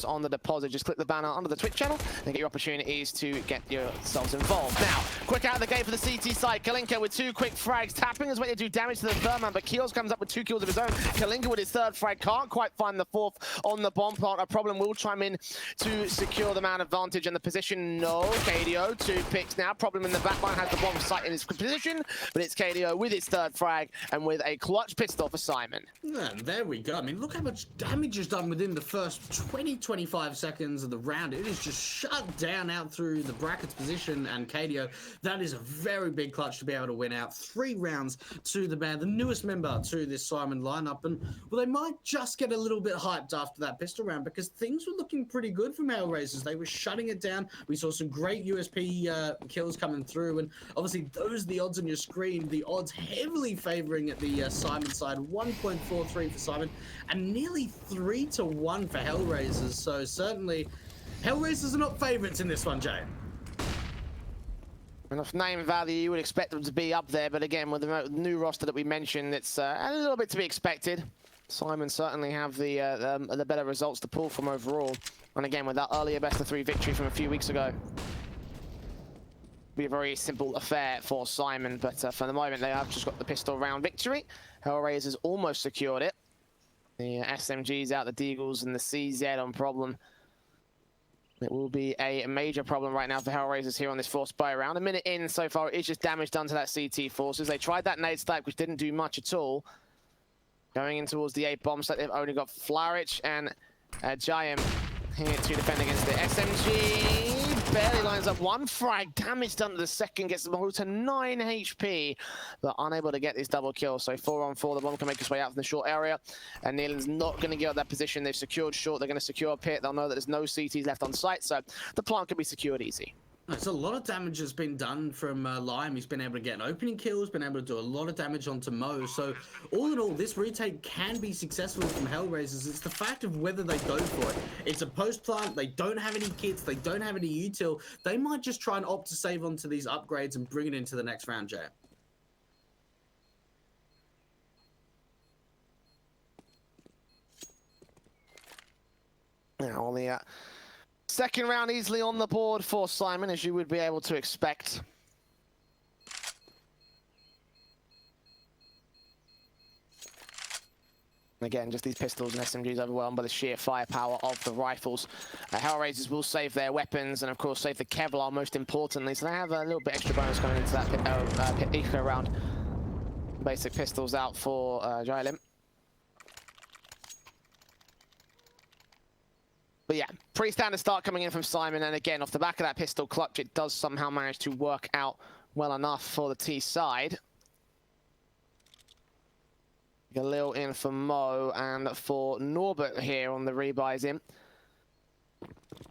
on the deposit. Just click the banner under the Twitch channel and get your opportunities to get yourselves involved. Now, quick out of the gate for the CT side. Kalinka with 2 quick frags. Tapping is way to do damage to the third man, but Kios comes up with 2 kills of his own. Kalinka with his 3rd frag can't quite find the 4th on the bomb plant. A problem will chime in to secure the man advantage and the position. No, KDO 2 picks now. Problem in the backline, has the bomb site in his position, but it's KDO with his 3rd frag and with a clutch pistol for Simon. Yeah, there we go. I mean, look how much damage is done within the first 20-25 seconds of the round. It is just shut down out through the brackets position, and KDO, that is a very big clutch to be able to win out. 3 rounds to the man, the newest member to this SYMAN lineup, and well, they might just get a little bit hyped after that pistol round because things were looking pretty good for HELLRAISERS. They were shutting it down. We saw some great USP kills coming through, and obviously those are the odds on your screen. The odds heavily favoring at the SYMAN side, 1.43 for Simon, and nearly 3-1 for HELLRAISERS. So certainly, HELLRAISERS are not favourites in this one, Jay. Enough name value, you would expect them to be up there, but again, with the new roster that we mentioned, it's a little bit to be expected. Simon certainly have the better results to pull from overall, and again, with that earlier best-of-3 victory from a few weeks ago, be a very simple affair for Simon, but for the moment, they have just got the pistol round victory. HELLRAISERS almost secured it. The SMGs out, the Deagles, and the CZ on problem. It will be a major problem right now for HELLRAISERS here on this 4th spy round. A minute in so far, it's just damage done to that CT forces. They tried that nade stack, which didn't do much at all. Going in towards the 8 bomb site, they've only got Flaric and Giant here to defend against the SMG. Barely lines up 1 frag. Damage done to the 2nd, gets them all to 9 HP, but unable to get this double kill. So 4-on-4, the bomb can make its way out from the short area, and Nealand's not going to give up that position. They've secured short. They're going to secure pit. They'll know that there's no CTs left on site, so the plant can be secured easy. There's a lot of damage that's been done from Lime. He's been able to get an opening kill. He's been able to do a lot of damage onto Mo. So all in all, this retake can be successful from HELLRAISERS. It's the fact of whether they go for it. It's a post plant. They don't have any kits. They don't have any util. They might just try and opt to save onto these upgrades and bring it into the next round, Jay. Now, the 2nd round easily on the board for Simon, as you would be able to expect. Again, just these pistols and SMGs overwhelmed by the sheer firepower of the rifles. HELLRAISERS will save their weapons and, of course, save the Kevlar most importantly. So they have a little bit extra bonus coming into that eco round. Basic pistols out for Jailim. But yeah, pretty standard start coming in from Simon, and again, off the back of that pistol clutch, it does somehow manage to work out well enough for the T side. Galil in for Mo, and for Norbert here on the rebuys in.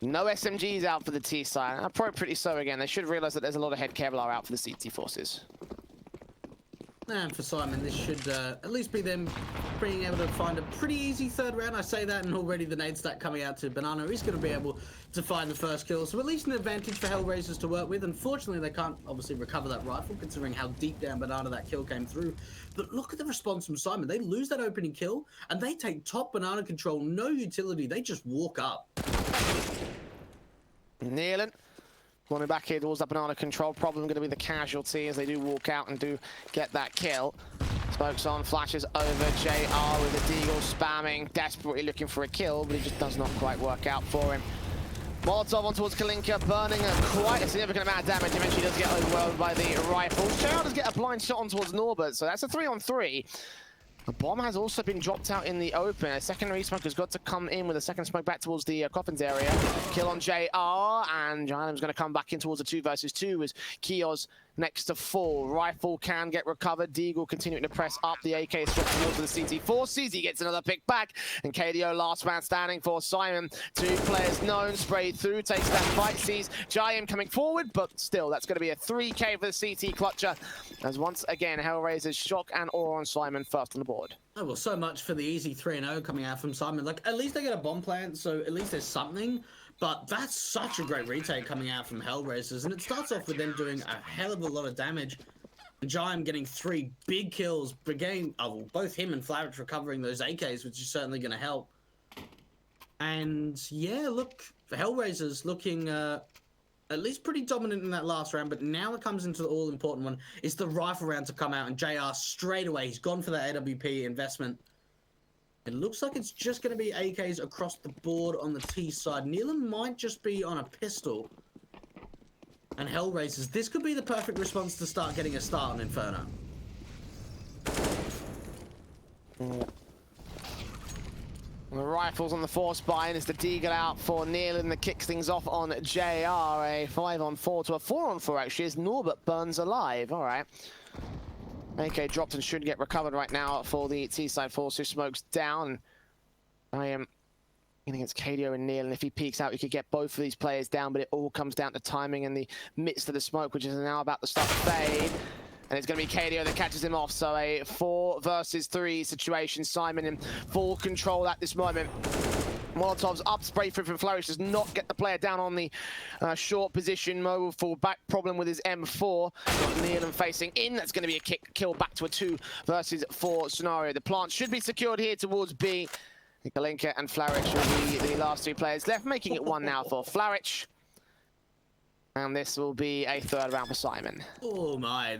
No SMGs out for the T side, appropriately so again. They should realize that there's a lot of head Kevlar out for the CT forces. And for Simon, this should at least be them being able to find a pretty easy 3rd round. I say that, and already the nade stack coming out to Banana is going to be able to find the 1st kill. So at least an advantage for HELLRAISERS to work with. Unfortunately, they can't obviously recover that rifle, considering how deep down Banana that kill came through. But look at the response from Simon. They lose that opening kill, and they take top Banana control. No utility. They just walk up. Nealand. Running back here towards that Banana control. Problem going to be the casualty as they do walk out and do get that kill. Smokes on, flashes over JR with the Deagle spamming, desperately looking for a kill, but it just does not quite work out for him. Molotov on towards Kalinka, burning quite a significant amount of damage. Eventually does get overwhelmed by the rifles. JR does get a blind shot on towards Norbert, so that's a 3-on-3. The bomb has also been dropped out in the open. A secondary smoke has got to come in with a 2nd smoke back towards the coffins area. Kill on JR, and Jailim's going to come back in towards a 2 versus 2 as Kios next to 4. Rifle can get recovered. Deagle continuing to press up. The AK is swept towards the CT4. CZ gets another pick back, and KDO last man standing for Simon. 2 players known, sprayed through, takes that fight, sees Jaim coming forward, but still, that's going to be a 3K for the CT clutcher, as once again, HELLRAISERS shock and awe on Simon 1st on the board. Oh, well, so much for the easy 3-0 coming out from Simon. Like, at least they get a bomb plant, so at least there's something. But that's such a great retake coming out from HELLRAISERS, and it starts off with them doing a hell of a lot of damage. Giant getting 3 big kills, both him and Flaric recovering those AKs, which is certainly going to help. And yeah, look, the Hellraisers looking at least pretty dominant in that last round, but now it comes into the all-important one. It's the rifle round to come out, and JR straight away, he's gone for that AWP investment. It looks like it's just going to be AKs across the board on the T side. Nealon might just be on a pistol. And Hellraisers, this could be the perfect response to start getting a start on Inferno. The rifles on the force buy, and it's the Deagle out for Nealon that kicks things off on JR. A 5-on-4 to a 4-on-4 actually, as Norbert burns alive. All right. AK dropped and should get recovered right now for the T-side force, who smokes down. I am against KDO and Nealon. If he peeks out, you could get both of these players down, but it all comes down to timing in the midst of the smoke, which is now about to start to fade. And it's going to be KDO that catches him off. So a 4 versus 3 situation. Simon in full control at this moment. Molotov's up, spray through from Flourish, does not get the player down on the short position. Mo will fall back, problem with his M4. Nealon facing in, that's going to be a kill back to a 2 versus 4 scenario. The plant should be secured here towards B. Kalinka and Flourish will be the last 2 players left, making it 1 now for Flourish. And this will be a 3rd round for Simon. Oh my,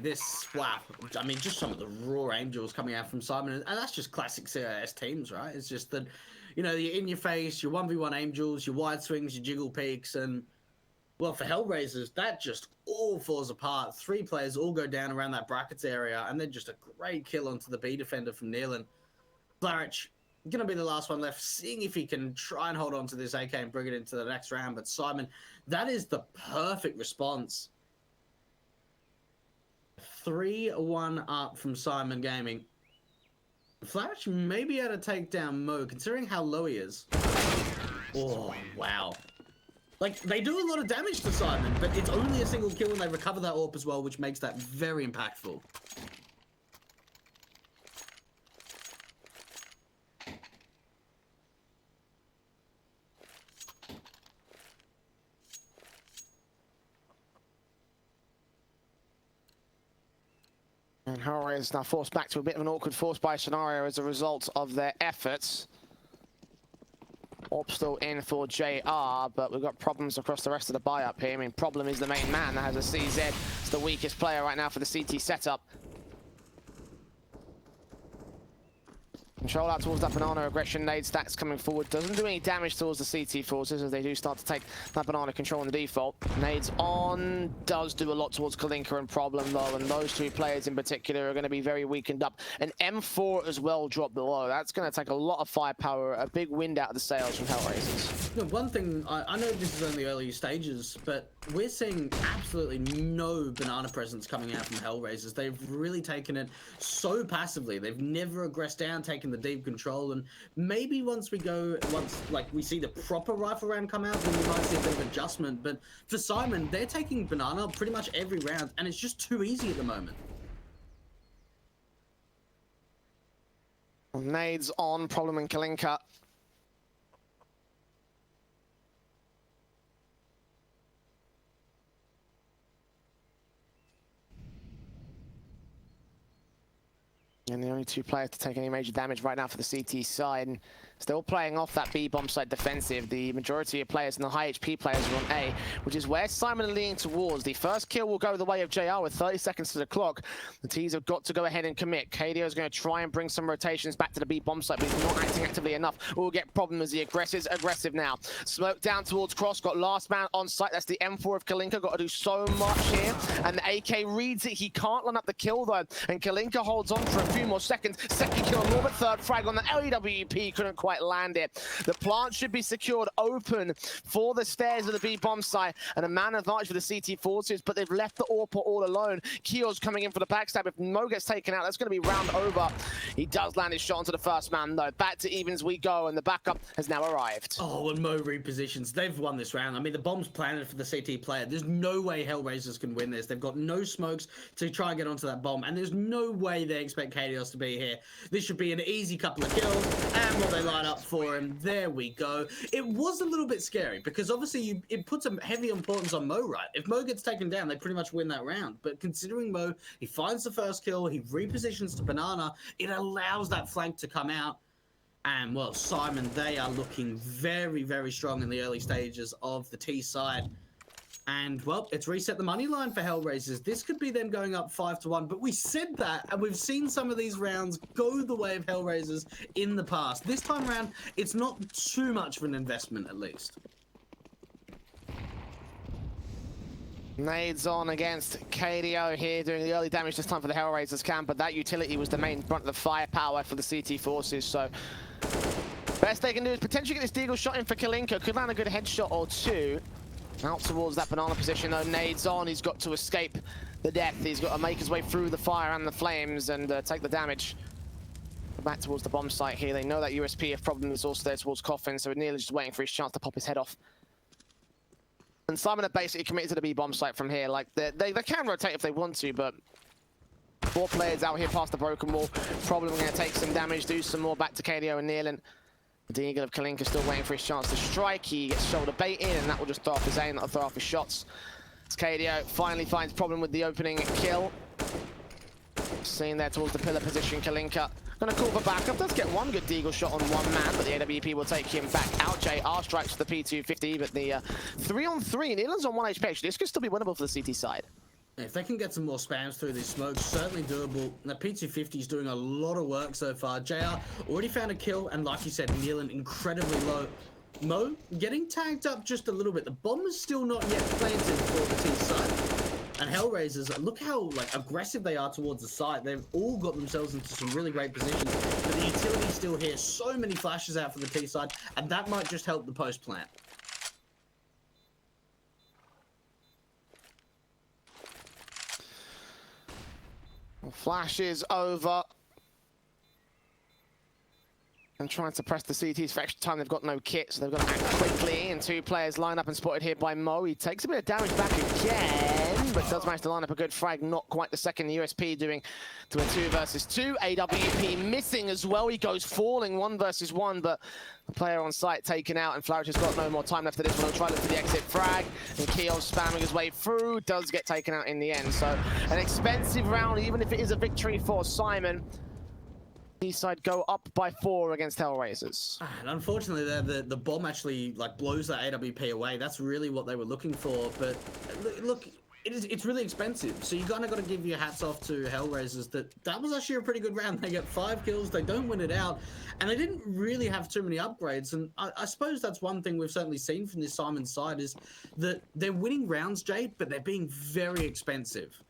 wow. I mean, just some of the raw angels coming out from Simon. And that's just classic CIS teams, right? It's just that, you know, you're in your face, your 1v1 angels, your wide swings, your jiggle peaks. And, well, for Hellraisers, that just all falls apart. 3 players all go down around that brackets area. And then just a great kill onto the B defender from Nealon. Flourish going to be the last one left, seeing if he can try and hold on to this AK and bring it into the next round. But Simon, that is the perfect response. 3-1 up from Simon Gaming. Flash may be able to take down Mo, considering how low he is. Oh, wow. Like, they do a lot of damage to Simon, but it's only a single kill and they recover that AWP as well, which makes that very impactful. And Hellraiser is now forced back to a bit of an awkward force buy scenario as a result of their efforts. AWP still in for JR, but we've got problems across the rest of the buy up here. I mean, problem is the main man that has a CZ. It's the weakest player right now for the CT setup. Control out towards that banana aggression. Nade stacks coming forward. Doesn't do any damage towards the CT forces as they do start to take that banana control on the default. Nades on does do a lot towards Kalinka and Problem though, and those 2 players in particular are going to be very weakened up. An M4 as well dropped below. That's going to take a lot of firepower, a big wind out of the sails from Hellraisers. You know, one thing, I know this is only early stages, but we're seeing absolutely no banana presence coming out from Hellraisers. They've really taken it so passively. They've never aggressed down, taken the deep control, and maybe once we see the proper rifle round come out, then we might see a bit of adjustment. But for Simon, they're taking banana pretty much every round, and it's just too easy at the moment. Nades on, Problem and Kalinka. And the only 2 players to take any major damage right now for the CT side. And still playing off that B bomb side defensive. The majority of players and the high HP players are on A, which is where Simon are leaning towards. The first kill will go the way of JR with 30 seconds to the clock. The T's have got to go ahead and commit. KDO is going to try and bring some rotations back to the B bomb site, but he's not acting actively enough. We'll get problem as the aggressor's aggressive now. Smoke down towards Cross, got last man on site. That's the M4 of Kalinka. Got to do so much here. And the AK reads it. He can't line up the kill though. And Kalinka holds on for a few more seconds. Second kill on Norbert, 3rd frag on the LEWP. Couldn't quite land it. The plant should be secured open for the stairs of the B bomb site, and a man advantage for the CT forces, but they've left the AWP all alone. Kio's coming in for the backstab. If Mo gets taken out, that's going to be round over. He does land his shot onto the first man though. Back to evens we go, and the backup has now arrived. Oh, and Mo repositions. They've won this round. I mean, the bomb's planted for the CT player. There's no way Hellraisers can win this. They've got no smokes to try and get onto that bomb, and there's no way they expect KDOS to be here. This should be an easy couple of kills, and while they line up for him, there we go. It was a little bit scary because obviously it puts a heavy importance on Mo, right? If Mo gets taken down, they pretty much win that round. But considering Mo, he finds the first kill, he repositions to banana, it allows that flank to come out. And well, Simon, they are looking very, very strong in the early stages of the T side. And well, it's reset the money line for Hellraisers. This could be them going up 5-1, but we said that, and we've seen some of these rounds go the way of Hellraisers in the past. This time around, it's not too much of an investment, at least. Nades on against KDO here, doing the early damage this time for the Hellraisers camp, but that utility was the main front of the firepower for the CT forces, so best they can do is potentially get this Deagle shot in for Kalinka. Could land a good headshot or two. Out towards that banana position though, nades on, he's got to escape the death. He's got to make his way through the fire and the flames and take the damage. Back towards the bomb site here. They know that USP problem is also there towards Coffin, so nearly just waiting for his chance to pop his head off. And Simon are basically committed to the B bomb site from here. Like they can rotate if they want to, but 4 players out here past the broken wall. Probably going to take some damage, do some more back to KDO and Nealon. The Deagle of Kalinka still waiting for his chance to strike. He gets shoulder bait in, and that will just throw off his aim, that'll throw off his shots. As KDO finally finds problem with the opening kill. Seen there towards the pillar position, Kalinka gonna call for backup. Does get one good Deagle shot on one man, but the AWP will take him back out. JR strikes the P250, but the 3-on-3, Nealon's on 1 HP. Actually, this could still be winnable for the CT side. If they can get some more spams through these smokes, certainly doable. The P250 is doing a lot of work so far. JR already found a kill, and like you said, Nealon incredibly low. Mo getting tagged up just a little bit. The bomb is still not yet planted for the T side. And Hellraisers, look how aggressive they are towards the site. They've all got themselves into some really great positions. But the utility's still here. So many flashes out for the T side, and that might just help the post plant. Flash is over. And trying to press the CTs for extra time. They've got no kit, so they've got to act quickly. And 2 players lined up and spotted here by Mo. He takes a bit of damage back again, but does manage to line up a good frag. Not quite the second. USP doing to a 2 versus 2. AWP missing as well. He goes falling 1 versus 1, but the player on site taken out, and Flourish has got no more time left for this one. He'll try to look for the exit frag, and Keo spamming his way through. Does get taken out in the end. So an expensive round, even if it is a victory for Simon. T-side go up by 4 against Hellraisers. And unfortunately, the bomb actually blows that AWP away. That's really what they were looking for. But look, it's really expensive. So you kind of got to give your hats off to Hellraisers. That was actually a pretty good round. They get 5 kills. They don't win it out, and they didn't really have too many upgrades. And I suppose that's one thing we've certainly seen from this Simon side is that they're winning rounds, Jade, but they're being very expensive.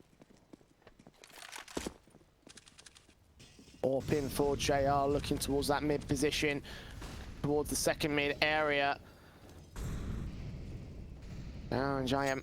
Orp in for JR, looking towards that mid position, towards the second mid area. Now and JM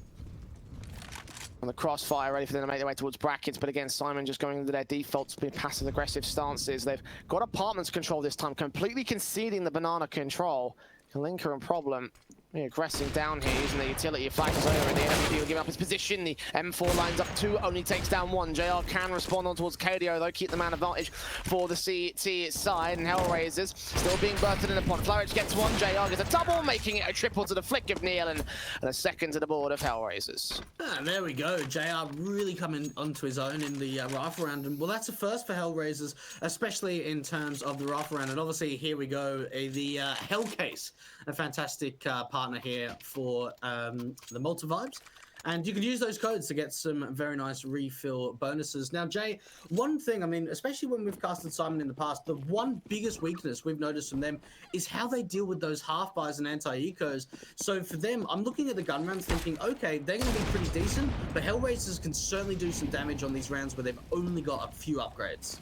on the crossfire, ready for them to make their way towards brackets, but again, Simon just going into their default passive-aggressive stances. They've got apartments control this time, completely conceding the banana control. Kalinka and Problem aggressing down here, using the utility of flashes over, and the NFP will give up his position. The M4 lines up 2, only takes down 1. JR can respond on towards KDO, though, keep the man advantage for the CT side, and Hellraisers still being burdened in upon. Flourish gets 1, JR gets a double, making it a triple to the flick of Nealon, and a second to the board of Hellraisers. And there we go, JR really coming onto his own in the rifle round, and well, that's a first for Hellraisers, especially in terms of the rifle round, and obviously here we go, the Hell Case, a fantastic partner here for the Malta vibes, and you can use those codes to get some very nice refill bonuses. Now, Jay, one thing, I mean, especially when we've casted Simon in the past, the one biggest weakness we've noticed from them is how they deal with those half buys and anti-ecos. So for them, I'm looking at the gun rounds thinking, okay, they're going to be pretty decent, but Hellraisers can certainly do some damage on these rounds where they've only got a few upgrades.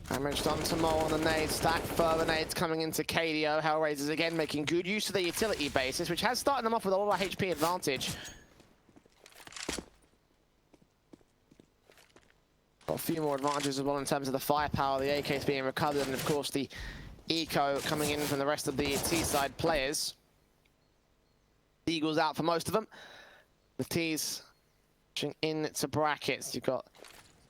Damage done to Mo on the nade stack. Further nades coming into KDO. Hellraisers again making good use of the utility basis, which has started them off with a lot of HP advantage. Got a few more advantages as well in terms of the firepower. The AK's being recovered, and of course the eco coming in from the rest of the T-side players. Eagles out for most of them. The T's pushing into brackets. You've got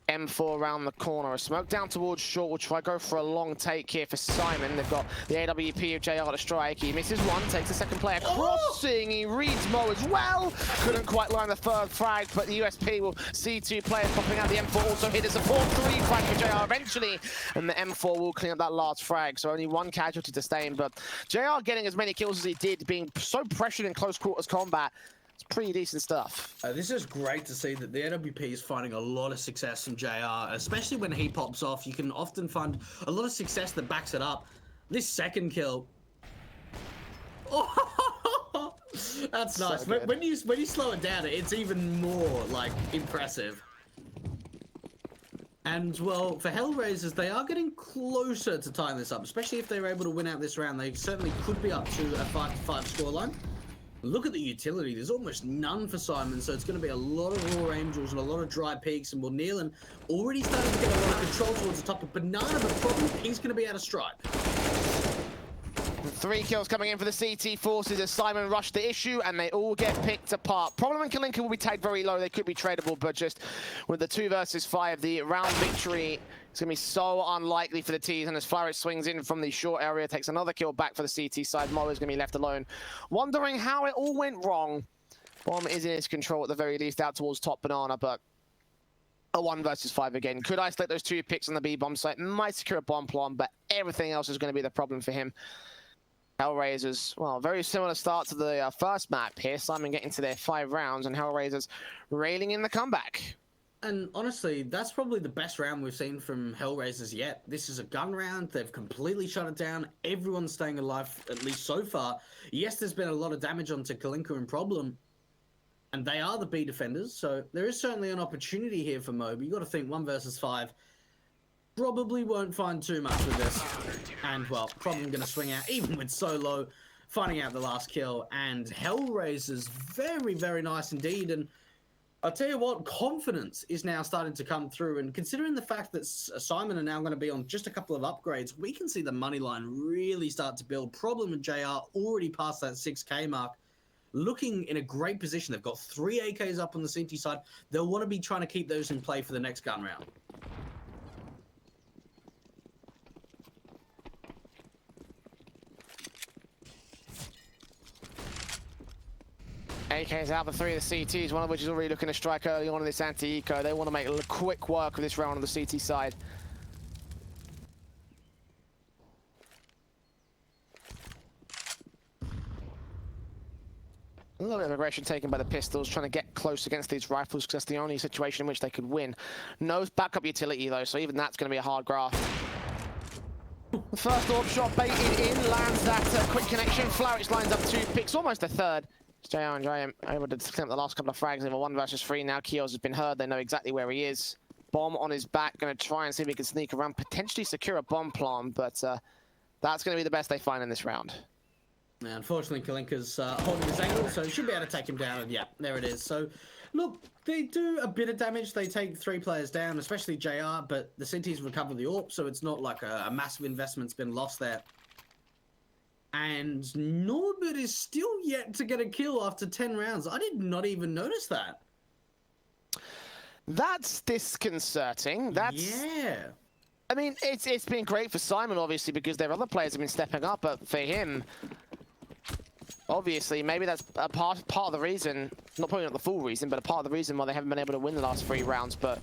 M4 around the corner. A smoke down towards short. Will try go for a long take here for Simon. They've got the AWP of JR to strike. He misses one, takes the second player crossing. He reads Mo as well. Couldn't quite line the third frag, but the USP will see two players popping out. The M4 also hit as a 4-3 frag for JR eventually, and the M4 will clean up that last frag. So only one casualty to stay in, but JR getting as many kills as he did, being so pressured in close quarters combat. It's pretty decent stuff. This is great to see that the AWP is finding a lot of success from JR, especially when he pops off. You can often find a lot of success that backs it up. This second kill. Oh, that's nice. So when you slow it down, it's even more like impressive. And well, for HELLRAISERS, they are getting closer to tying this up, especially if they're able to win out this round. They certainly could be up to a 5-5 scoreline. Look at the utility. There's almost none for Simon, so it's going to be a lot of raw angels and a lot of dry peaks. And Nealon already starting to get a lot of control towards the top of Banana, but probably he's going to be out of strike. 3 kills coming in for the CT forces as Simon rushed the issue, and they all get picked apart. Problem and Kalinka will be tagged very low. They could be tradable, but just with the 2 versus 5, the round victory is going to be so unlikely for the T's. And as Flaric swings in from the short area, takes another kill back for the CT side. Mo is going to be left alone, wondering how it all went wrong. Bomb is in his control at the very least out towards top Banana, but a 1 versus 5 again. Could isolate those 2 picks on the B bomb site, might secure a bomb plan, but everything else is going to be the problem for him. HELLRAISERS, well, very similar start to the first map here. Simon getting to their 5 rounds, and HELLRAISERS railing in the comeback. And honestly, that's probably the best round we've seen from HELLRAISERS yet. This is a gun round. They've completely shut it down. Everyone's staying alive, at least so far. Yes, there's been a lot of damage onto Kalinka and Problem, and they are the B defenders, so there is certainly an opportunity here for Mo, but you got to think 1 versus 5. Probably won't find too much with this. And, well, Problem going to swing out, even with Solo, finding out the last kill. And HELLRAISERS, very, very nice indeed. And I'll tell you what, confidence is now starting to come through. And considering the fact that Simon are now going to be on just a couple of upgrades, we can see the money line really start to build. Problem and JR already past that 6K mark. Looking in a great position. They've got 3 AKs up on the CT side. They'll want to be trying to keep those in play for the next gun round. AK's out, the 3 of the CTs, one of which is already looking to strike early on in this anti-eco. They want to make quick work of this round on the CT side. A little bit of aggression taken by the pistols, trying to get close against these rifles because that's the only situation in which they could win. No backup utility though, so even that's going to be a hard graft. The first orb shot baited in, lands that quick connection. Flaric lines up 2 picks, almost a third. JR and JM able to clean up the last couple of frags. They have a 1 versus 3 now. Kios has been heard. They know exactly where he is. Bomb on his back. Going to try and see if he can sneak around, potentially secure a bomb plant, but that's going to be the best they find in this round. Yeah, unfortunately, Kalinka's holding his angle, so he should be able to take him down. And yeah, there it is. So, look, they do a bit of damage. They take 3 players down, especially JR, but the CTs recover the AWP, so it's not like a massive investment's been lost there. And Norbert is still yet to get a kill after 10 rounds. I did not even notice that. That's disconcerting. Yeah. I mean, it's been great for Simon, obviously, because their other players have been stepping up, but for him, obviously, maybe that's a part of the reason, probably not the full reason, but a part of the reason why they haven't been able to win the last 3 rounds, but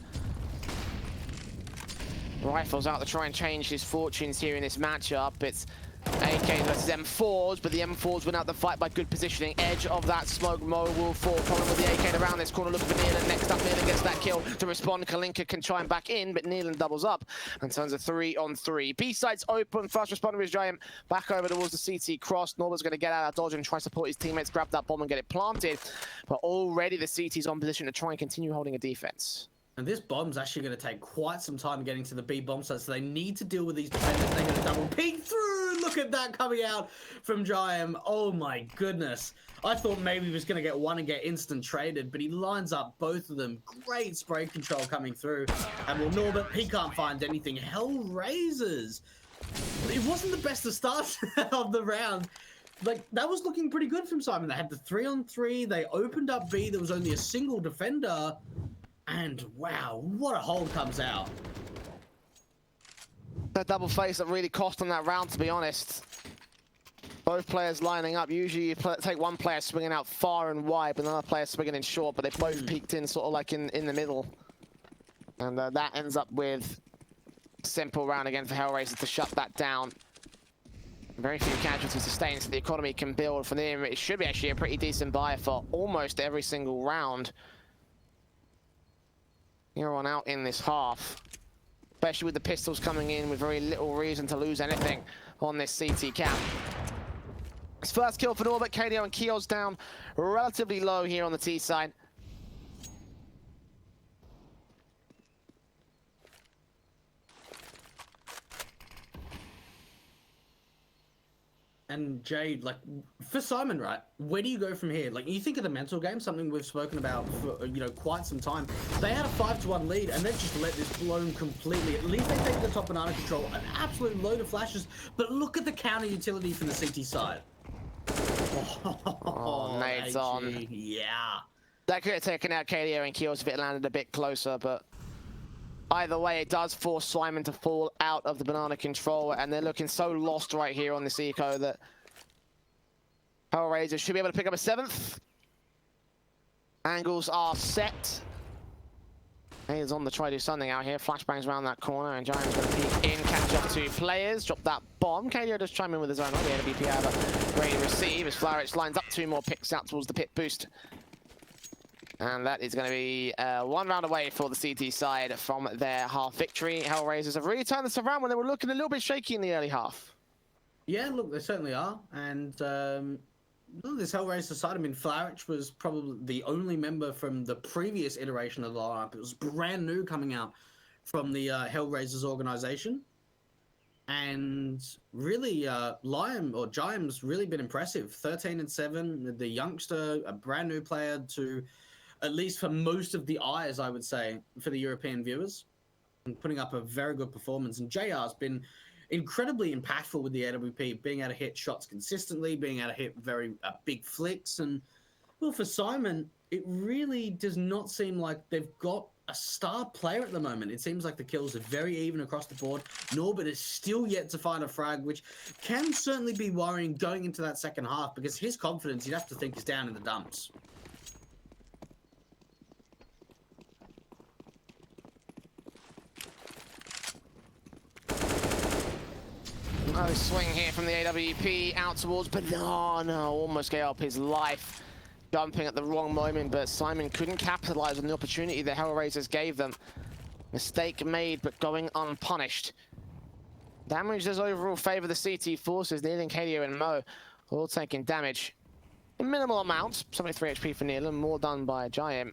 Rifle's out to try and change his fortunes here in this matchup. It's AK versus M4s, but the M4s win out the fight by good positioning. Edge of that smoke, Mo will fall. Problem with the AK around this corner, looking for Nealon. Next up, Nealon gets that kill to respond. Kalinka can try and back in, but Nealon doubles up and turns a 3-on-3. B-side's open. First responder is Giant back over towards the CT cross. Norbert's going to get out of dodge and try to support his teammates, grab that bomb and get it planted. But already the CT's on position to try and continue holding a defense. And this bomb's actually going to take quite some time getting to the B bomb site, so they need to deal with these defenders. They're going to double peek through. Look at that coming out from Giant. Oh my goodness. I thought maybe he was going to get one and get instant traded, but he lines up both of them. Great spray control coming through. And well, Norbert, he can't find anything. HELLRAISERS. It wasn't the best of start of the round. Like, that was looking pretty good from Simon. They had the 3-on-3. They opened up B. There was only a single defender. And wow, what a hold comes out. That double face that really cost them that round, to be honest. Both players lining up. Usually you take one player swinging out far and wide, but another player swinging in short, but they both peaked in sort of like in the middle. And that ends up with a simple round again for HELLRAISERS to shut that down. Very few casualties sustained, so the economy can build from them. It should be actually a pretty decent buy for almost every single round here on out in this half. Especially with the pistols coming in with very little reason to lose anything on this CT camp. His first kill for Norbert, KDO and Keel's down relatively low here on the T side. And Jay, like, for SYMAN, right, where do you go from here? Like, you think of the mental game, something we've spoken about for, you know, quite some time. They had a 5-1 lead, and they've just let this blow completely. At least they take the top banana control, an absolute load of flashes, but look at the counter utility from the CT side. Oh, nades on. Yeah. That could have taken out KDO and Keels if it landed a bit closer, but either way, it does force SYMAN to fall out of the banana control, and they're looking so lost right here on this eco that HELLRAISERS should be able to pick up a 7th. Angles are set. He's on the try to do something out here. Flashbangs around that corner, and Giant's going to peek in, catch up 2 players, drop that bomb. KDO does chime in with his own. The AWP have a ready to receive as Flowrich lines up 2 more picks out towards the pit boost. And that is going to be 1 round away for the CT side from their half victory. HELLRAISERS have really turned this around when they were looking a little bit shaky in the early half. Yeah, look, they certainly are. And this HELLRAISERS side, I mean, Flowrich was probably the only member from the previous iteration of the lineup. It was brand new coming out from the HELLRAISERS organization. And really, Giant's really been impressive. 13-7, the youngster, a brand new player to, at least for most of the eyes, I would say, for the European viewers, and putting up a very good performance. And JR's been incredibly impactful with the AWP, being able to hit shots consistently, being able to hit very big flicks. And, well, for SYMAN, it really does not seem like they've got a star player at the moment. It seems like the kills are very even across the board. Norbert is still yet to find a frag, which can certainly be worrying going into that second half, because his confidence, you'd have to think, is down in the dumps. Oh, swing here from the AWP out towards Banana. Almost gave up his life. Jumping at the wrong moment, but SYMAN couldn't capitalize on the opportunity that HELLRAISERS gave them. Mistake made, but going unpunished. Damage does overall favor the CT forces. Neil, KDO, and Mo all taking damage in minimal amounts. 73 HP for Neil, and more done by Giant.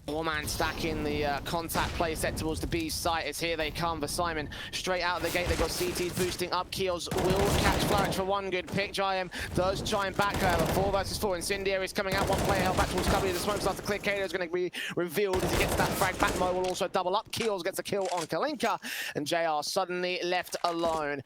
4-man stack in the contact play set towards the B site as here they come for SYMAN. Straight out of the gate, they've got CTs boosting up. Keels will catch Flowrich for 1 good pick. Giant does chime back, however. 4 versus 4. Incendiaries coming out. 1 player held back towards W. The smoke starts to clear. KDO is going to be revealed as he gets that frag back. Mo will also double up. Keels gets a kill on Kalinka, and JR suddenly left alone.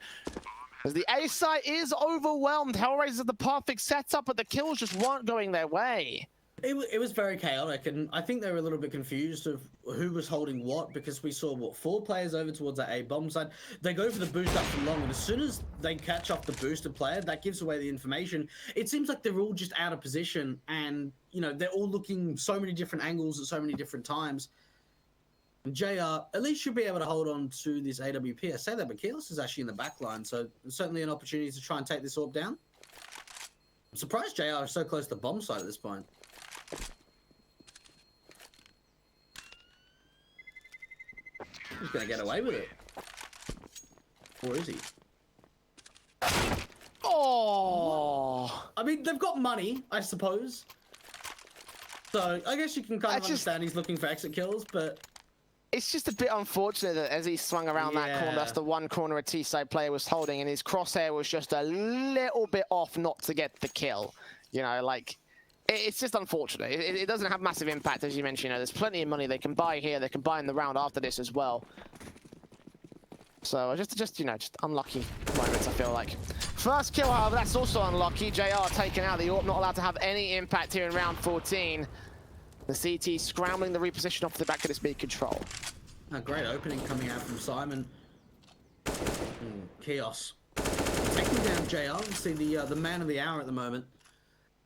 As the A site is overwhelmed. HELLRAISERS are the perfect setup, but the kills just weren't going their way. It was very chaotic, and I think they were a little bit confused of who was holding what, because we saw, what, 4 players over towards that A bomb side. They go for the boost up for long, and as soon as they catch up the boosted player, that gives away the information. It seems like they're all just out of position, and, you know, they're all looking so many different angles at so many different times. And JR at least should be able to hold on to this AWP. I say that, but Keyless is actually in the back line, so certainly an opportunity to try and take this orb down. I'm surprised JR is so close to the bomb side at this point. He's gonna get away with it. Or is he? Oh! I mean, they've got money, I suppose. So, I guess you can kind of understand he's looking for exit kills, but... It's just a bit unfortunate that as he swung around that corner, that's the one corner a T-side player was holding, and his crosshair was just a little bit off not to get the kill. You know, like... It's just unfortunate. It doesn't have massive impact, as you mentioned. You know, there's plenty of money they can buy here. They can buy in the round after this as well. So just you know, just unlucky moments, I feel like. First kill, however, that's also unlucky. JR taken out the AWP, not allowed to have any impact here in round 14. The CT scrambling the reposition off the back of this B control. A great opening coming out from SYMAN. Chaos. Taking down JR, obviously the man of the hour at the moment.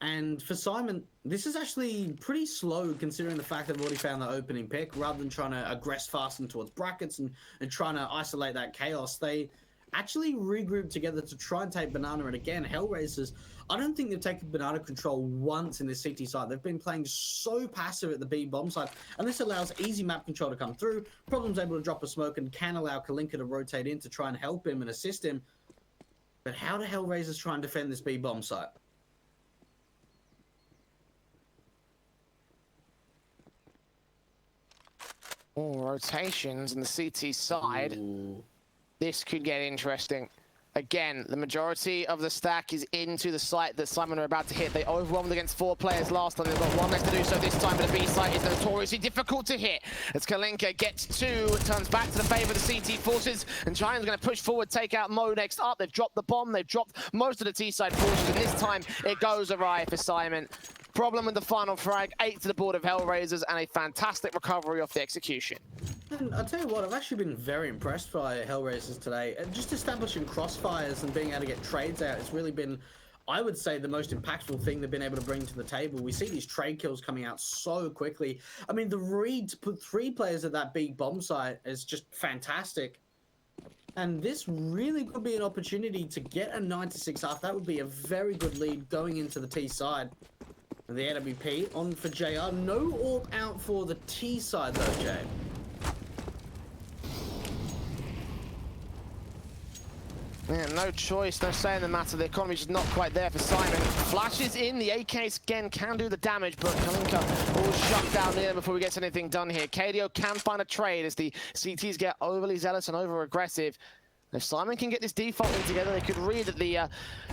And for SYMAN, this is actually pretty slow considering the fact they've already found the opening pick. Rather than trying to aggress fast in towards brackets and trying to isolate that chaos, they actually regroup together to try and take Banana. And again, HELLRAISERS, I don't think they've taken Banana control once in this CT side. They've been playing so passive at the B bomb side, and this allows easy map control to come through. Problem's able to drop a smoke and can allow Kalinka to rotate in to try and help him and assist him. But how do HELLRAISERS try and defend this B bomb site? Oh, rotations in the CT side. Ooh. This could get interesting. Again, the majority of the stack is into the site that SYMAN are about to hit. They overwhelmed against 4 players last time. They've got 1 left to do so this time, but the B site is notoriously difficult to hit. As Kalinka gets 2, turns back to the favor of the CT forces, and Giant's going to push forward, take out Mo next up. They've dropped the bomb, they've dropped most of the T side forces, and this time it goes awry for SYMAN. Problem with the final frag, 8 to the board of HELLRAISERS, and a fantastic recovery off the execution. And I'll tell you what, I've actually been very impressed by HELLRAISERS today. And just establishing crossfires and being able to get trades out has really been, I would say, the most impactful thing they've been able to bring to the table. We see these trade kills coming out so quickly. I mean, the read to put 3 players at that big bomb site is just fantastic. And this really could be an opportunity to get a 9-6 half. That would be a very good lead going into the T side. And the AWP on for JR. No AWP out for the T side though, Jay. Yeah, no choice, no say in the matter. The economy's just not quite there for SYMAN. Flashes in, the AKs again can do the damage, but Kalinka will shut down the end before we get anything done here. KDO can find a trade as the CTs get overly zealous and over-aggressive. If SYMAN can get this defaulting together, they could read that the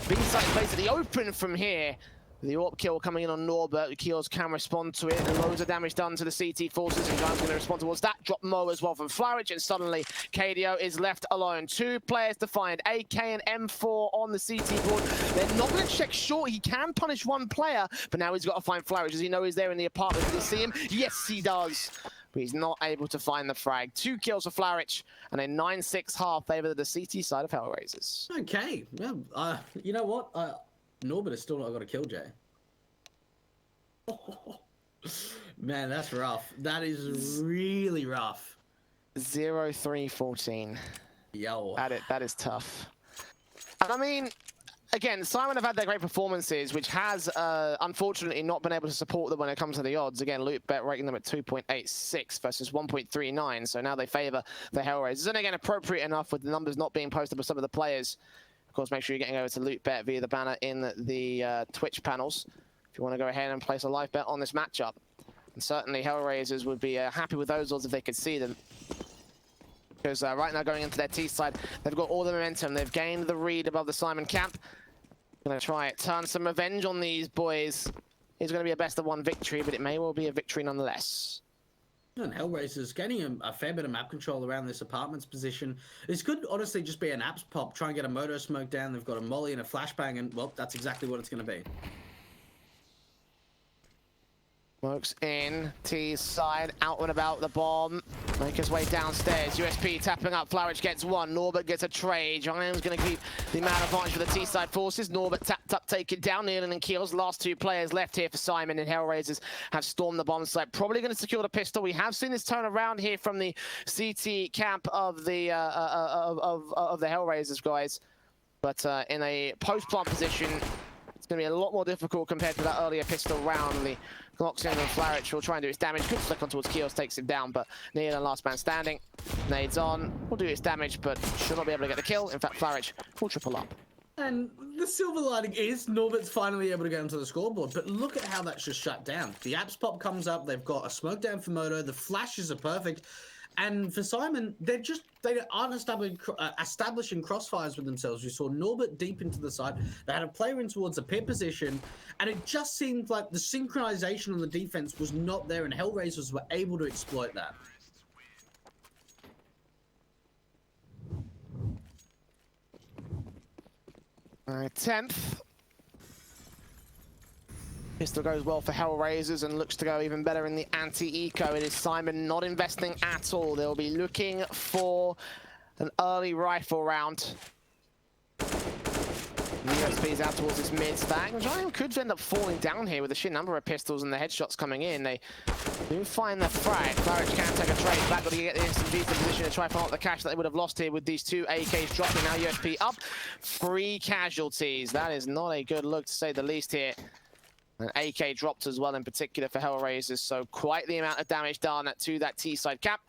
B site is basically open from here. The AWP kill coming in on Norbert. The kills can respond to it, and loads of damage done to the CT forces, and Giant's going to respond towards that. Drop Mo as well from Flowage, and suddenly KDO is left alone. 2 players to find, AK and M4 on the CT board. They're not going to check short. He can punish 1 player, but now he's got to find Flowage. Does he know he's there in the apartment? Does he see him? Yes, he does. But he's not able to find the frag. 2 kills for Flowage, and a 9-6 half favor the CT side of HELLRAISERS. Okay, yeah, you know what? Norbert has still not got a kill, Jay. Man, that's rough. That is really rough. 0-3-14. Yo. That is tough. And I mean, again, SYMAN have had their great performances, which has unfortunately not been able to support them when it comes to the odds. Again, Loot Bet rating them at 2.86 versus 1.39, so now they favor the HELLRAISERS. And again, appropriate enough with the numbers not being posted by some of the players. Of course, make sure you're getting over to Loot Bet via the banner in the Twitch panels if you want to go ahead and place a live bet on this matchup. And certainly HELLRAISERS would be happy with those odds if they could see them. Because right now going into their T side, they've got all the momentum. They've gained the read above the SYMAN camp. Gonna try it, turn some revenge on these boys. It's gonna be a best of 1 victory, but it may well be a victory nonetheless. And HELLRAISERS getting a fair bit of map control around this apartment's position. This could honestly just be an apps pop, try and get a moto smoke down. They've got a molly and a flashbang, and well, that's exactly what it's gonna be. Smokes in, T's side, out and about the bomb. Make his way downstairs. USP tapping up, Flowage gets 1. Norbert gets a trade. Giant's going to keep the amount of advantage for the T side forces. Norbert tapped up, taken down. Nealon and Keels, last 2 players left here for SYMAN, and HELLRAISERS have stormed the bomb site. Probably going to secure the pistol. We have seen this turn around here from the CT camp of the HELLRAISERS guys. But in a post-plant position, it's going to be a lot more difficult compared to that earlier pistol round. The Glocks in and Flowage will try and do its damage. Good flick on towards Keels, takes him down, but Nealon last man standing. Nades on, will do its damage, but should not be able to get the kill. In fact, Flowage will triple up. And the silver lining is Norbert's finally able to get onto the scoreboard, but look at how that's just shut down. The apps pop comes up, they've got a smoke down for Moto, the flashes are perfect. And for SYMAN, they aren't establishing crossfires with themselves. We saw Norbert deep into the side. They had a player in towards the pit position, and it just seemed like the synchronization on the defense was not there, and HELLRAISERS were able to exploit that. All right, 10th. Pistol goes well for HELLRAISERS and looks to go even better in the anti-eco. It is SYMAN not investing at all. They'll be looking for an early rifle round. The USP's out towards this mid stack. Giant could end up falling down here with the sheer number of pistols and the headshots coming in. They do find the frag. Claridge can take a trade back, but he get the SMGs in position to try and find out the cash that they would have lost here with these two AKs dropping. Now USP up. 3 casualties. That is not a good look to say the least here. An AK dropped as well in particular for HELLRAISERS, so quite the amount of damage done to that T-side cap.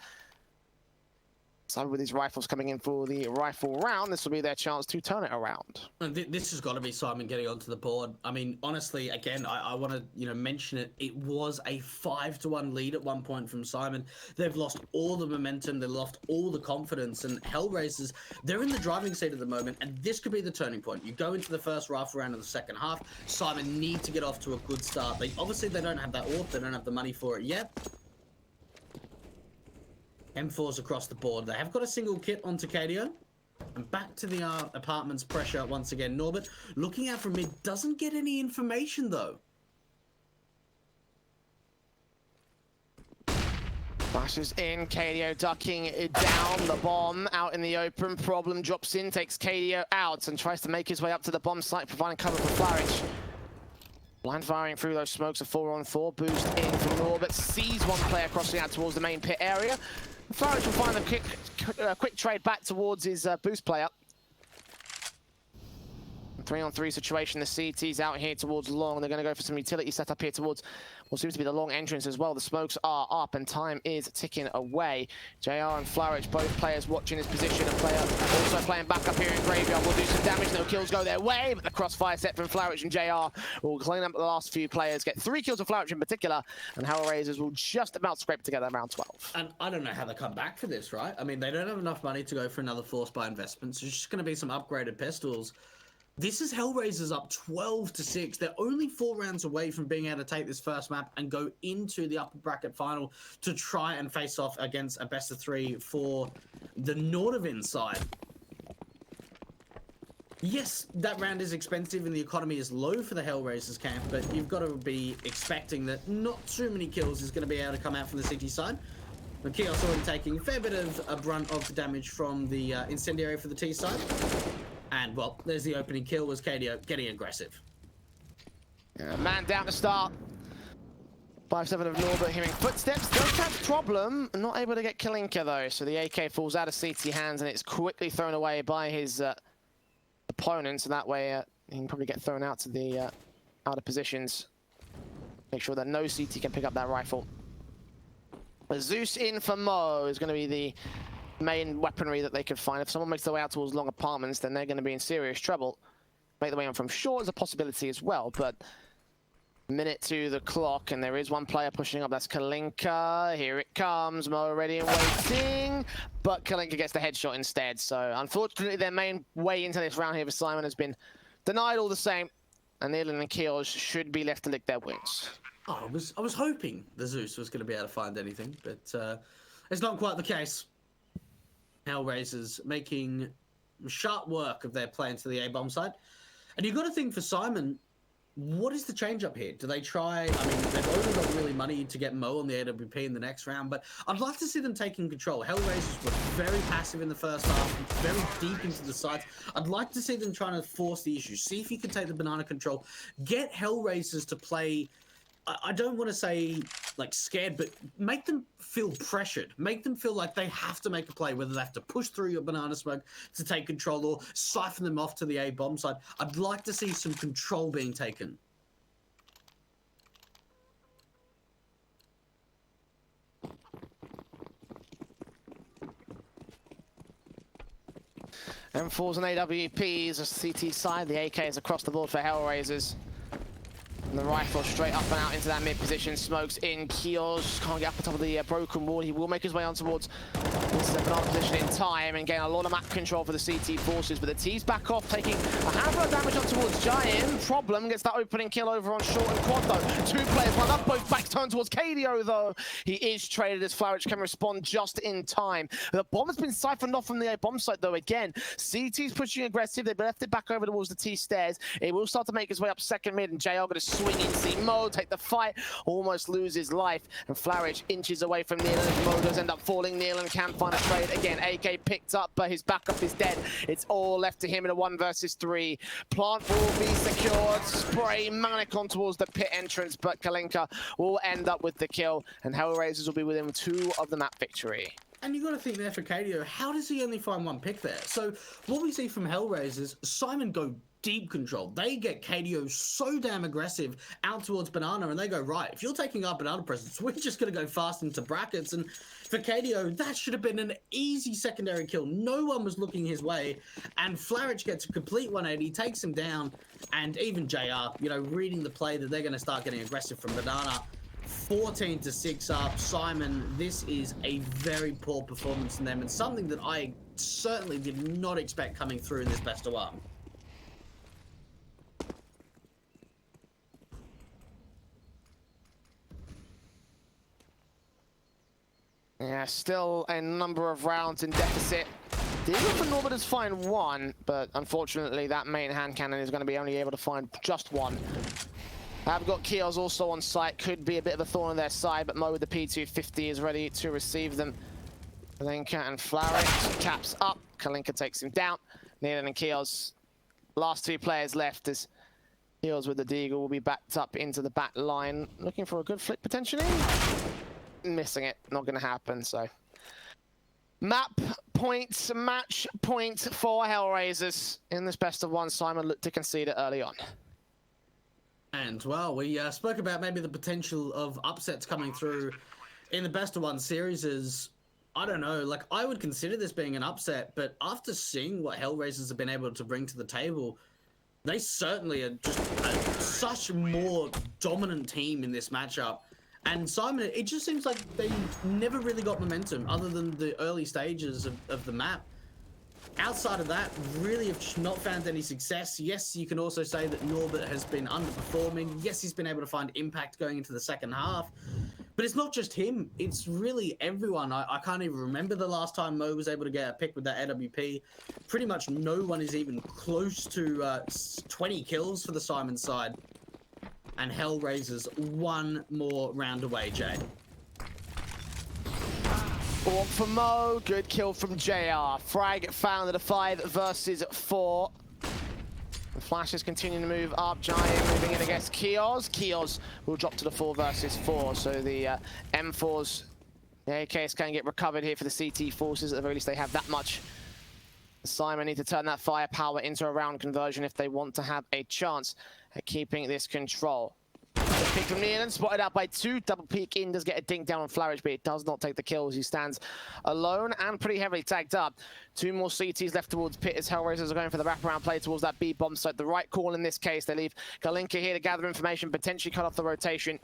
So with these rifles coming in for the rifle round, this will be their chance to turn it around. And this has got to be SYMAN getting onto the board. I mean, honestly, again, I want to mention it. It was a 5-1 lead at one point from SYMAN. They've lost all the momentum. They've lost all the confidence. And HELLRAISERS, they're in the driving seat at the moment. And this could be the turning point. You go into the first rifle round of the second half. SYMAN need to get off to a good start. Obviously, they don't have that AWP. They don't have the money for it yet. M4s across the board. They have got a single kit onto KDO. And back to the apartment's pressure once again. Norbert looking out from mid, doesn't get any information though. Flashes in, KDO ducking down the bomb out in the open. Problem drops in, takes KDO out and tries to make his way up to the bomb site, providing cover for Claridge. Blind firing through those smokes, a 4-on-4 boost in from Norbert. Sees one player crossing out towards the main pit area. Claridge will find a quick trade back towards his boost player. 3-on-3 situation. The CT's out here towards long. They're going to go for some utility setup here towards what seems to be the long entrance as well. The smokes are up and time is ticking away. JR and Claridge, both players watching his position. A player also playing back up here in Graveyard will do some damage. No kills go their way, but the crossfire set from Claridge and JR will clean up the last few players. Get 3 kills of Claridge in particular, and HELLRAISERS will just about scrape together round 12. And I don't know how they come back for this, right? I mean, they don't have enough money to go for another force buy investment, so it's just going to be some upgraded pistols. This is HELLRAISERS up 12-6. They're only 4 rounds away from being able to take this first map and go into the upper bracket final to try and face off against a best of 3 for the Nordavin side. Yes, that round is expensive and the economy is low for the HELLRAISERS camp, but you've got to be expecting that not too many kills is going to be able to come out from the CT side. But Kios already taking a fair bit of a brunt of the damage from the incendiary for the T side. And, well, there's the opening kill, was KDO getting aggressive. Man down to start. 5-7 of Norbert hearing footsteps. Don't catch problem. Not able to get Kalinka, though. So the AK falls out of CT hands, and it's quickly thrown away by his opponent. So that way, he can probably get thrown out to the outer positions. Make sure that no CT can pick up that rifle. But Zeus in for Mo is going to be the main weaponry that they could find. If someone makes their way out towards long apartments, then they're going to be in serious trouble. Make their way on from short is a possibility as well, but minute to the clock, and there is one player pushing up. That's Kalinka. Here it comes. Mo ready and waiting, but Kalinka gets the headshot instead. So unfortunately, their main way into this round here for SYMAN has been denied all the same, and Nealon and Kios should be left to lick their wings. Oh, I was hoping the Zeus was going to be able to find anything, but it's not quite the case. HELLRAISERS making sharp work of their play into the A-bomb side. And you've got to think for SYMAN, what is the change up here? Do they try? I mean, they've only got really money to get Mo on the AWP in the next round, but I'd like to see them taking control. HELLRAISERS were very passive in the first half, very deep into the sides. I'd like to see them trying to force the issue. See if you can take the banana control. Get HELLRAISERS to play, I don't want to say like scared, but make them feel pressured. Make them feel like they have to make a play, whether they have to push through your banana smoke to take control or siphon them off to the A-bomb side. I'd like to see some control being taken. M4s and AWPs, a CT side, the AK is across the board for HELLRAISERS. And the rifle straight up and out into that mid position. Smokes in. Kios can't get up on top of the broken wall. He will make his way on towards This is a banana position in time and getting a lot of map control for the CT forces, but the T's back off, taking a handful of damage on towards Giant. Problem gets that opening kill over on short and quad though. Two players lined up, both backs turned towards KDO though. He is traded as Flowich can respond just in time. The bomb has been siphoned off from the A bomb site though again. CT's pushing aggressive, they've left it back over towards the T stairs. It will start to make his way up second mid and JR going to swing in C mode, take the fight, almost lose his life. And Flowich inches away from Neil and Mo does end up falling. Neil and can find a trade again. AK picked up, but his backup is dead. It's all left to him in a 1 versus 3. Plant will be secured. Spray Manic on towards the pit entrance, but Kalinka will end up with the kill, and HELLRAISERS will be within 2 of the map victory. And you got to think there for KDO, how does he only find 1 pick there? So what we see from HELLRAISERS, SYMAN go deep control. They get KDO so damn aggressive out towards Banana, and they go, right, if you're taking our Banana presence, we're just going to go fast into brackets. And for KDO, that should have been an easy secondary kill. No one was looking his way, and Flowich gets a complete 180, takes him down, and even JR, you know, reading the play that they're going to start getting aggressive from Banana. 14 to 6 up. SYMAN, this is a very poor performance from them, and something that I certainly did not expect coming through in this best of 1. Yeah, still a number of rounds in deficit. The Eagle for Norbert has find 1, but unfortunately that main hand cannon is going to be only able to find just 1. I've got Keels also on site, could be a bit of a thorn on their side, but Mo with the P250 is ready to receive them. Kalinka and Flowich caps up. Kalinka takes him down. Neil and Keels, last 2 players left as Keels with the Deagle will be backed up into the back line, looking for a good flick potentially. Missing it, not going to happen. So map points, match point for HELLRAISERS in this best of 1. SYMAN looked to concede it early on. And well, we spoke about maybe the potential of upsets coming through in the best of 1 series. Is, I don't know, like I would consider this being an upset, but after seeing what HELLRAISERS have been able to bring to the table, they certainly are just such a more dominant team in this matchup. And SYMAN, it just seems like they never really got momentum other than the early stages of the map. Outside of that, really have not found any success. Yes, you can also say that Norbert has been underperforming. Yes, he's been able to find impact going into the second half. But it's not just him. It's really everyone. I can't even remember the last time Mo was able to get a pick with that AWP. Pretty much no one is even close to 20 kills for the SYMAN side. And HELLRAISERS 1 more round away, Jay. Born for Mo, good kill from JR. Frag found at a 5 versus 4. The Flashes continue to move up. Giant moving in against Keels. Keels will drop to the 4 versus 4. So the M4s, the AKs can get recovered here for the CT forces. At the very least, they have that much. SYMAN need to turn that firepower into a round conversion if they want to have a chance at keeping this control. Peek from Nealon, spotted out by 2. Double peek in, does get a dink down on Flowich, but it does not take the kills. He stands alone and pretty heavily tagged up. 2 more CTs left towards pit as HELLRAISERS are going for the wraparound play towards that B bomb site. The right call in this case. They leave Kalinka here to gather information, potentially cut off the rotation,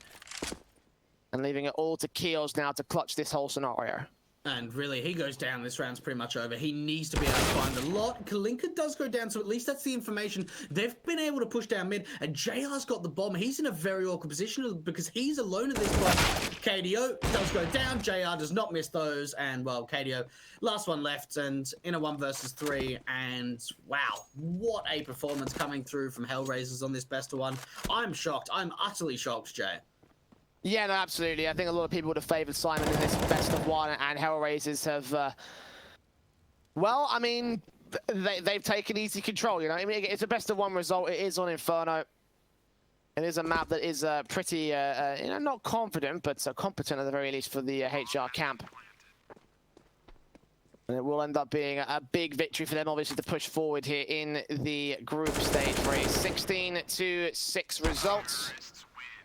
and leaving it all to Keels now to clutch this whole scenario. And really, he goes down. This round's pretty much over. He needs to be able to find a lot. Kalinka does go down, so at least that's the information. They've been able to push down mid, and JR's got the bomb. He's in a very awkward position because he's alone at this point. KDO does go down. JR does not miss those, and well, KDO, last one left, and in a 1 versus 3, and wow, what a performance coming through from HELLRAISERS on this best of 1. I'm shocked. I'm utterly shocked, Jay. Yeah, no, absolutely. I think a lot of people would have favoured SYMAN in this best of 1, and HELLRAISERS have, well, I mean, they've taken easy control, you know? I mean, it's a best of 1 result. It is on Inferno. It is a map that is pretty, you know, not confident, but competent at the very least for the HR camp. And it will end up being a big victory for them, obviously, to push forward here in the group stage race. 16-6 results.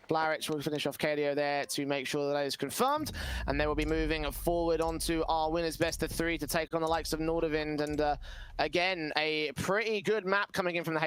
Flowich will finish off KDO there to make sure that is confirmed, and they will be moving forward onto our winners best of 3 to take on the likes of Nordavind, and again, a pretty good map coming in from the